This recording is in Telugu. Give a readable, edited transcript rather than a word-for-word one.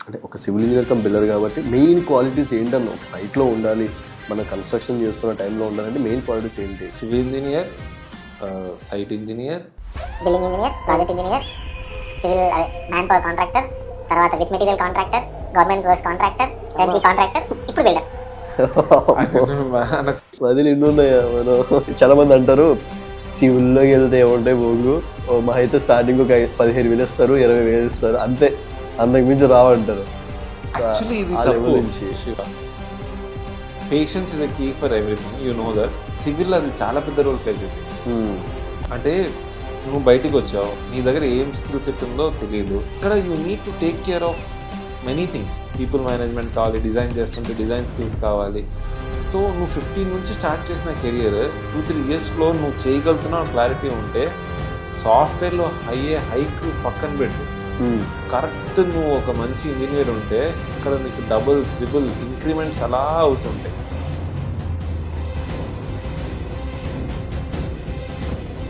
అంటే ఒక సివిల్ ఇంజనీర్ కమ్ బిల్డర్ కాబట్టి మెయిన్ క్వాలిటీస్ ఏంటన్న ఒక సైట్లో ఉండాలి, మన కన్స్ట్రక్షన్ చేస్తున్న టైంలో ఉండాలంటే మెయిన్ క్వాలిటీస్ ఏంటి? Civil engineer, site engineer, building engineer, project engineer, civil man power contractor, తర్వాత with material contractor, government works contractor, turnkey contractor, ఇప్పుడు బిల్డర్. వదిలి ఎన్ని ఉన్నాయా మనం? చాలా మంది అంటారు సివిల్లోకి వెళ్తే ఏముంటాయి బోగు, మా అయితే స్టార్టింగ్ ఒక 15,000 ఇస్తారు, 20,000 ఇస్తారు, అంతే, అంతకు మించి రావంటారు. యాక్చువల్లీ ఇది తప్పు. Patience is the key for everything, you know that. Civil అది చాలా పెద్ద రోల్ ప్లే చేసింది. అంటే నువ్వు బయటికి వచ్చావు, నీ దగ్గర ఏం స్కిల్ సెట్ ఉందో తెలియదు. ఇక్కడ you need to take care of many things. People management కావాలి, డిజైన్ చేస్తుంటే డిజైన్ స్కిల్స్ కావాలి. సో నువ్వు 15 నుంచి స్టార్ట్ చేసిన కెరియర్ 2-3 ఇయర్స్లో నువ్వు చేయగలుగుతున్నావు క్లారిటీ ఉంటే సాఫ్ట్వేర్లో హైక్ పక్కన పెట్టు. కరెక్ట్ నువ్వు ఒక మంచి ఇంజనీర్ ఉంటే ఇక్కడ నీకు డబుల్, ట్రిపుల్ ఇంక్రిమెంట్స్ అలా అవుతుంటాయి.